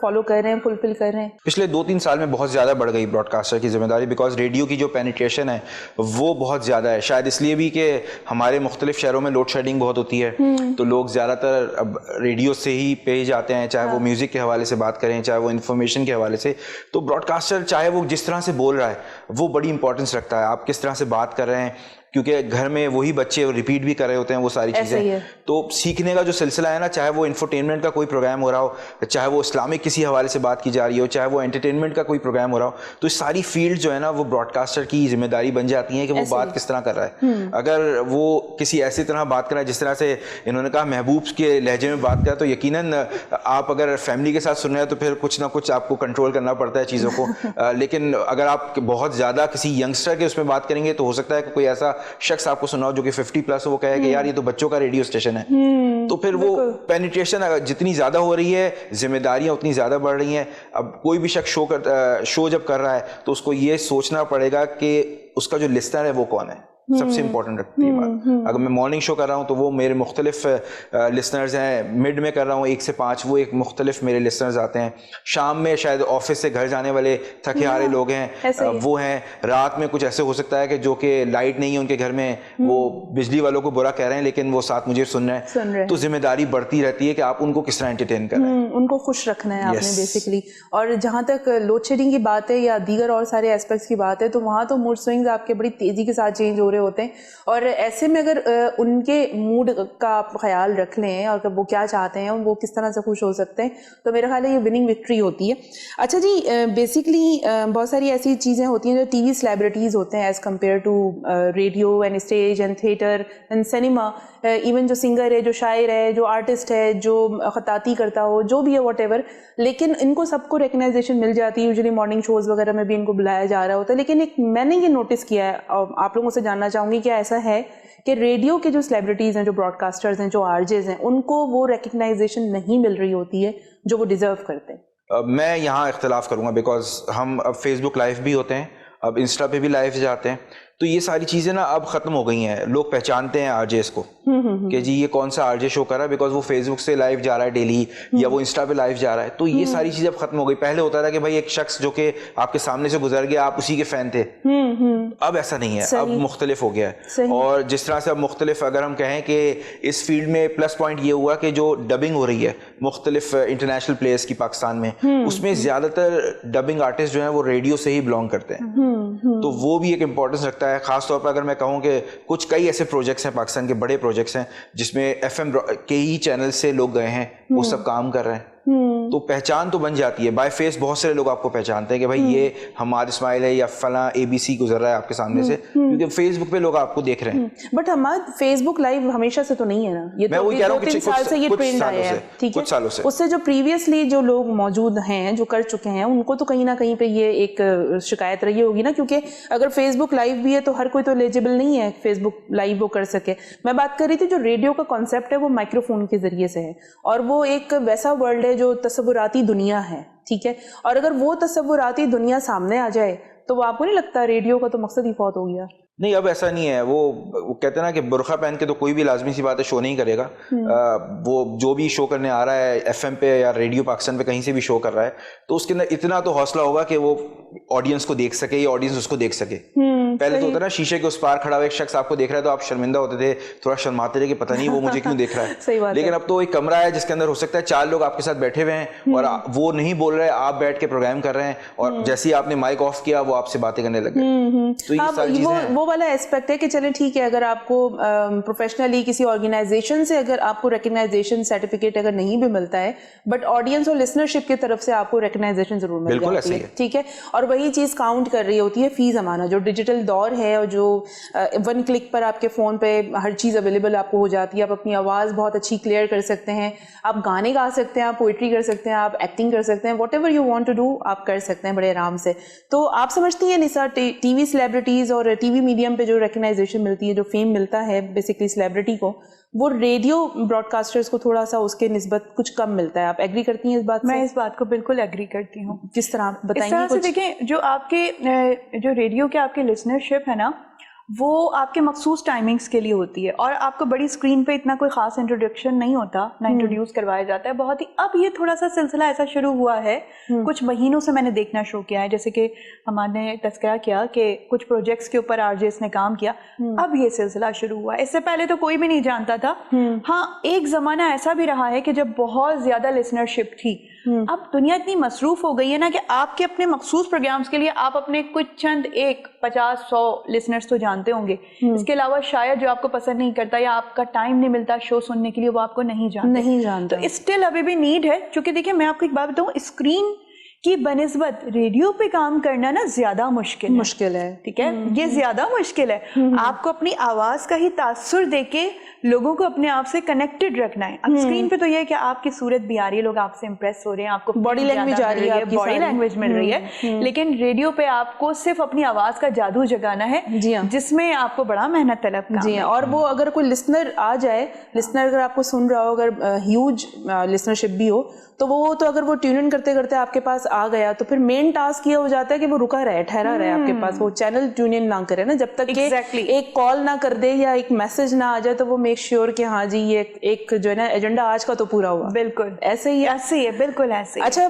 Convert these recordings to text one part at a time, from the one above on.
Follow کر رہے ہیں, فلفل کر رہے ہیں؟ پچھلے 2-3 سال میں بہت زیادہ بڑھ گئی براڈ کاسٹر کی ذمہ داری, بیکاز ریڈیو کی جو پینیٹریشن ہے وہ بہت زیادہ ہے. شاید اس لیے بھی کہ ہمارے مختلف شہروں میں لوڈ شیڈنگ بہت ہوتی ہے, تو لوگ زیادہ تر اب ریڈیو سے ہی پہ جاتے ہیں, چاہے وہ میوزک کے حوالے سے بات کریں, چاہے وہ انفارمیشن کے حوالے سے. تو براڈ کاسٹر چاہے وہ جس طرح سے بول رہا ہے وہ بڑی امپورٹنس رکھتا ہے, آپ کس طرح سے بات کر رہے ہیں, کیونکہ گھر میں وہی بچے ریپیٹ بھی کر رہے ہوتے ہیں وہ ساری چیزیں. تو سیکھنے کا جو سلسلہ ہے نا, چاہے وہ انفرٹینمنٹ کا کوئی پروگرام ہو رہا ہو, چاہے وہ اسلامک کسی حوالے سے بات کی جا رہی ہو, چاہے وہ انٹرٹینمنٹ کا کوئی پروگرام ہو رہا ہو, تو اس ساری فیلڈ جو ہے نا وہ براڈ کاسٹر کی ذمہ داری بن جاتی ہے کہ وہ بات کس طرح کر رہا ہے. اگر وہ کسی ایسی طرح بات کر رہا ہے جس طرح سے انہوں نے کہا محبوب کے لہجے میں بات کرا, تو یقیناً آپ اگر فیملی کے ساتھ سن رہے ہیں تو پھر کچھ نہ کچھ آپ کو کنٹرول کرنا پڑتا ہے چیزوں کو. لیکن اگر آپ بہت زیادہ کسی ینگسٹر کے اس میں بات کریں گے تو ہو سکتا ہے کہ کوئی ایسا شخص آپ کو سنا ہو جو کہ 50+ وہ کہے کہ یار یہ تو بچوں کا ریڈیو اسٹیشن ہے. تو پھر وہ پینیٹریشن جتنی زیادہ ہو رہی ہے, ذمہ داریاں اتنی زیادہ بڑھ رہی ہیں. اب کوئی بھی شخص شو جب کر رہا ہے تو اس کو یہ سوچنا پڑے گا کہ اس کا جو لسنر ہے وہ کون ہے. سب سے امپورٹنٹ رکھتی ہے بات. اگر میں مارننگ شو کر رہا ہوں تو وہ میرے مختلف لسنرز ہیں, مڈ میں کر رہا ہوں 1 سے 5 وہ ایک مختلف میرے لسنرز آتے ہیں, شام میں شاید آفس سے گھر جانے والے تھکے ہارے لوگ ہیں وہ ہیں, رات میں کچھ ایسے ہو سکتا ہے کہ جو کہ لائٹ نہیں ہے ان کے گھر میں, وہ بجلی والوں کو برا کہہ رہے ہیں لیکن وہ ساتھ مجھے سن رہے ہیں. تو ذمہ داری بڑھتی رہتی ہے کہ آپ ان کو کس طرح انٹرٹین کر رہے ہیں, ان کو خوش رکھنا ہے آپ نے بیسیکلی. اور جہاں تک لوڈ شیڈنگ کی بات ہے یا دیگر اور سارے ایسپیکٹس کی بات ہے, تو وہاں تو موڈ سوئنگز آپ کے بڑی تیزی کے ساتھ چینج ہو رہے ہوتے ہیں, اور ایسے میں اگر ان کے موڈ کا آپ خیال رکھ لیں اور وہ کیا چاہتے ہیں, وہ کس طرح سے خوش ہو سکتے ہیں, تو میرا خیال ہے یہ وننگ وکٹری ہوتی ہے. اچھا جی, بیسکلی بہت ساری ایسی چیزیں ہوتی ہیں جو ٹی وی سیلیبریٹیز ہوتے ہیں as compare to radio and stage and theatre and cinema. Even جو سنگر ہے, جو شاعر ہے, جو آرٹسٹ ہے, جو خطاطی کرتا ہو, جو بھی ہے واٹ ایور, لیکن ان کو سب کو ریکگنائزیشن مل جاتی ہے. یوزلی مارننگ شوز وغیرہ میں بھی ان کو بلایا جا رہا ہوتا ہے. لیکن ایک میں نے یہ نوٹس کیا ہے, آپ لوگوں سے جاننا چاہوں گی کیا ایسا ہے کہ ریڈیو کے جو سیلیبریٹیز ہیں, جو براڈ کاسٹرز ہیں, جو آرجز ہیں, ان کو وہ ریکگنائزیشن نہیں مل رہی ہوتی ہے جو وہ ڈیزرو کرتے ہیں؟ میں یہاں اختلاف کروں گا, بیکاز ہم اب فیس بک لائیو بھی ہوتے ہیں, اب انسٹا پہ بھی لائیو جاتے ہیں, تو یہ ساری چیزیں نا اب ختم ہو گئی ہیں. لوگ پہچانتے ہیں آر جیز کو کہ جی یہ کون سا آر جے شو کر رہا ہے, بیکاز وہ فیس بک سے لائیو جا رہا ہے ڈیلی, یا وہ انسٹا پہ لائیو جا رہا ہے. تو یہ ساری چیزیں اب ختم ہو گئی. پہلے ہوتا تھا کہ بھائی ایک شخص جو کہ آپ کے سامنے سے گزر گیا, آپ اسی کے فین تھے. اب ایسا نہیں ہے, اب مختلف ہو گیا ہے. اور جس طرح سے اب مختلف, اگر ہم کہیں کہ اس فیلڈ میں پلس پوائنٹ یہ ہوا کہ جو ڈبنگ ہو رہی ہے مختلف انٹرنیشنل پلیئرس کی پاکستان میں, اس میں زیادہ تر ڈبنگ آرٹسٹ جو ہیں وہ ریڈیو سے ہی بلانگ کرتے ہیں. تو وہ بھی ایک امپورٹنس رکھتا ہے. خاص طور پر اگر میں کہوں کہ کئی ایسے پروجیکٹس ہیں پاکستان کے, بڑے پروجیکٹس ہیں جس میں FM کے ہی چینل سے لوگ گئے ہیں, وہ سب کام کر رہے ہیں. تو پہچان تو بن جاتی ہے. بائی فیس بہت سارے لوگ آپ کو پہچانتے ہیں کہ بھائی یہ حماد اسماعیل ہے یا فلاں ABC گزر رہا ہے آپ کے سامنے سے, کیونکہ فیس بک پہ لوگ آپ کو دیکھ رہے ہیں. But Hammad Facebook live ہمیشہ سے تو نہیں ہے نا, یہ تو 2-3 سال سے یہ ٹرینڈ آیا ہے. ٹھیک ہے, اس سے جو پریویسلی جو لوگ موجود ہیں, جو کر چکے ہیں, ان کو تو کہیں نہ کہیں پہ یہ ایک شکایت رہی ہوگی نا, کیونکہ اگر فیس بک لائیو بھی ہے تو ہر کوئی تو ایلیجیبل نہیں ہے فیس بک لائیو وہ کر سکے. میں بات کر رہی تھی جو ریڈیو کا کانسیپٹ ہے وہ مائکرو فون کے ذریعے سے ہے, اور وہ ایک ویسا ورلڈ ہے جو تصوراتی دنیا ہے. ٹھیک ہے, اور اگر وہ تصوراتی دنیا سامنے آ جائے تو وہ آپ کو نہیں لگتا ریڈیو کا تو مقصد ہی فوت ہو گیا؟ نہیں, اب ایسا نہیں ہے. وہ کہتے ہیں نا کہ برقع پہن کے تو کوئی بھی لازمی سی بات ہے شو نہیں کرے گا. وہ جو بھی شو کرنے آ رہا ہے FM پہ یا ریڈیو پاکستان پہ کہیں سے بھی شو کر رہا ہے, تو اس کے اندر اتنا تو حوصلہ ہوگا کہ وہ آڈینس کو دیکھ سکے یا آڈینس اس کو دیکھ سکے. پہلے تو ہوتا نا شیشے کے اس پار کھڑا ہوا ایک شخص آپ کو دیکھ رہا ہے تو آپ شرمندہ ہوتے تھے, تھوڑا شرماتے تھے کہ پتہ نہیں وہ مجھے کیوں دیکھ رہا ہے. لیکن اب تو ایک کمرہ ہے جس کے اندر ہو سکتا ہے 4 لوگ آپ کے ساتھ بیٹھے ہوئے ہیں اور وہ نہیں بول رہے, آپ بیٹھ کے پروگرام کر رہے ہیں, اور جیسے ہی آپ نے مائک آف کیا وہ آپ سے باتیں کرنے لگے. تو یہ ساری چیزیں وہ والا ایسپیکٹ ہے کہ چلیں ٹھیک ہے, اگر آپ کو پروفیشنلی کسی آرگنائزیشن سے اگر آپ کو ریکگنائزیشن سرٹیفکیٹ اگر نہیں بھی ملتا ہے, بٹ آڈینس اور لسنرشپ کی طرف سے آپ کو ریکگنائزیشن ضرور مل جاتی ہے. ٹھیک ہے, اور وہی چیز کاؤنٹ کر رہی ہوتی ہے فی زمانہ جو ڈیجیٹل دور ہے, اور جو 1 کلک پر آپ کے فون پہ ہر چیز اویلیبل آپ کو ہو جاتی ہے. آپ اپنی آواز بہت اچھی کلیئر کر سکتے ہیں, آپ گانے گا سکتے ہیں, آپ پوئٹری کر سکتے ہیں, آپ ایکٹنگ کر سکتے ہیں, whatever you want to do آپ کر سکتے ہیں بڑے آرام سے. تو آپ سمجھتی ہیں نثار ٹی وی سیلیبریٹیز اور ٹی وی میڈیم پہ جو ریکگنائزیشن ملتی ہے, جو فیم ملتا ہے بیسکلی سیلیبریٹی کو, وہ ریڈیو براڈ کاسٹرز کو تھوڑا سا اس کے نسبت کچھ کم ملتا ہے؟ آپ ایگری کرتی ہیں اس بات سے؟ میں اس بات کو بالکل ایگری کرتی ہوں. کس طرح بتائیں گے؟ اس طرح سے دیکھیں, جو آپ کے جو ریڈیو کے آپ کے لسنرشپ ہے نا, وہ آپ کے مخصوص ٹائمنگس کے لیے ہوتی ہے اور آپ کو بڑی اسکرین پہ اتنا کوئی خاص انٹروڈکشن نہیں ہوتا, نہ انٹروڈیوس کروایا جاتا ہے بہت ہی. اب یہ تھوڑا سا سلسلہ ایسا شروع ہوا ہے, کچھ مہینوں سے میں نے دیکھنا شروع کیا ہے, جیسے کہ ہمارے نے تذکرہ کیا کہ کچھ پروجیکٹس کے اوپر RJs نے کام کیا, اب یہ سلسلہ شروع ہوا ہے. اس سے پہلے تو کوئی بھی نہیں جانتا تھا. ہاں ایک زمانہ ایسا بھی رہا ہے کہ جب بہت زیادہ لسنرشپ تھی. اب دنیا اتنی مصروف ہو گئی ہے نا کہ آپ کے اپنے مخصوص پروگرامز کے لیے آپ اپنے کچھ چند 50-100 لسنرز تو جانتے ہوں گے, اس کے علاوہ شاید جو آپ کو پسند نہیں کرتا یا آپ کا ٹائم نہیں ملتا شو سننے کے لیے وہ آپ کو نہیں جانتا. تو اسٹل ابھی بھی نیڈ ہے, چونکہ دیکھیں میں آپ کو ایک بات بتاؤں, اسکرین کی بنسبت ریڈیو پہ کام کرنا نا زیادہ مشکل ہے. ٹھیک ہے, یہ زیادہ مشکل ہے. آپ کو اپنی آواز کا ہی تاثر دے کے لوگوں کو اپنے آپ سے کنیکٹڈ رکھنا ہے. اب اسکرین پہ تو یہ ہے کہ آپ کی صورت بھی آ رہی ہے, لوگ آپ سے امپریس ہو رہے ہیں, آپ کو باڈی لینگویج آ رہی ہے, باڈی لینگویج مل رہی ہے, لیکن ریڈیو پہ آپ کو صرف اپنی آواز کا جادو جگانا ہے, جس میں آپ کو بڑا محنت طلب کام ہے. اور وہ اگر کوئی لسنر آ جائے, لسنر اگر آپ کو سن رہا ہو, اگر ہیوج لسنرشپ بھی ہو, تو وہ اگر وہ ٹیون ان کرتے کرتے آپ کے پاس آ گیا تو پھر مین ٹاسک یہ ہو جاتا ہے کہ وہ رکا رہے, ٹھہرا رہے آپ کے پاس, وہ چینل ٹیون ان نہ کرے نا, جب تک کہ ایک کال نہ کر دے یا ایک میسج نہ آ جائے تو وہ میک شیور کہ ہاں جی یہ ایک جو ہے نا ایجنڈا آج کا تو پورا ہوا. بالکل ایسے ہی ہے, بالکل ایسے. اچھا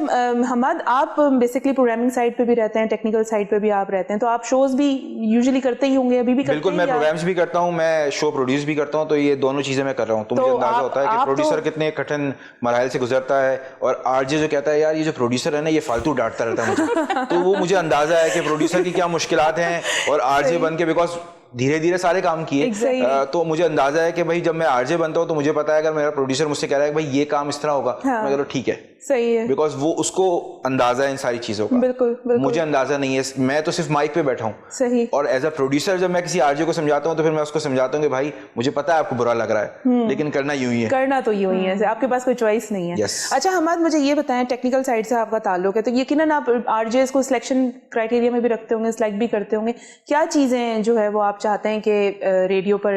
حماد, آپ بیسکلی پروگرامنگ سائڈ پہ بھی رہتے ہیں, ٹیکنیکل سائڈ پہ بھی آپ رہتے ہیں, تو آپ شوز بھی یوزلی کرتے ہی ہوں گے, ابھی بھی کرتے ہیں؟ بالکل, میں پروگرامز بھی کرتا ہوں, میں شو پروڈیوس بھی کرتا ہوں, تو یہ دونوں چیزیں میں کر رہا ہوں. تو مجھے اندازہ ہوتا ہے کہ پروڈیوسر کتنے کٹھن مراحل سے گزرتا ہے, اور RJ جو کہتا ہے یار یہ جو پروڈیوسر ہے نا یہ فالتو ڈانٹتا رہتا ہے مجھے, تو وہ مجھے اندازہ ہے کہ پروڈیوسر کی کیا مشکلات ہیں, اور RJ بن کے بیکاز دھیرے دھیرے سارے کام کیے, تو مجھے اندازہ ہے کہ بھائی جب میں RJ بنتا ہوں تو مجھے پتا ہے اگر میرا پروڈیوسر مجھ سے کہہ رہا ہے کہ بھائی یہ کام اس طرح ہوگا, میں چلو ٹھیک ہے, صحیح ہے, بیکاز وہ اس کو اندازہ ہے ان ساری چیزوں کا. بالکل, مجھے اندازہ نہیں ہے, میں تو صرف مائک پہ بیٹھا ہوں. صحیح. اور ایز اے پروڈیوسر جب میں کسی RJ کو سمجھاتا ہوں تو پھر میں اس کو سمجھاتا ہوں کہ بھائی مجھے پتا ہے آپ کو برا لگ رہا ہے, لیکن کرنا یوں ہی ہے, کرنا تو یوں ہی ہے, آپ کے پاس کوئی چوائس نہیں ہے. اچھا حماد, مجھے یہ بتائیں, ٹیکنیکل سائڈ سے آپ کا تعلق ہے تو یقیناً آپ RJs کو سلیکشن کرائٹیریا میں بھی رکھتے ہوں گے, سلیکٹ بھی کرتے ہوں گے. کیا چیزیں جو ہے وہ آپ چاہتے ہیں کہ ریڈیو پر,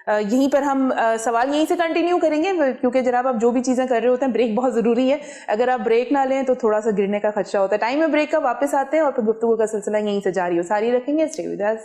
یہیں پر ہم سوال یہیں سے کنٹینیو کریں گے کیونکہ جناب آپ جو بھی چیزیں کر رہے ہوتے ہیں بریک بہت ضروری ہے, اگر آپ بریک نہ لیں تو تھوڑا سا گرنے کا خدشہ ہوتا ہے. ٹائم ہے بریک کا, واپس آتے ہیں اور پھر گفتگو کا سلسلہ یہیں سے جاری ہو ساری رکھیں گے. Stay with us.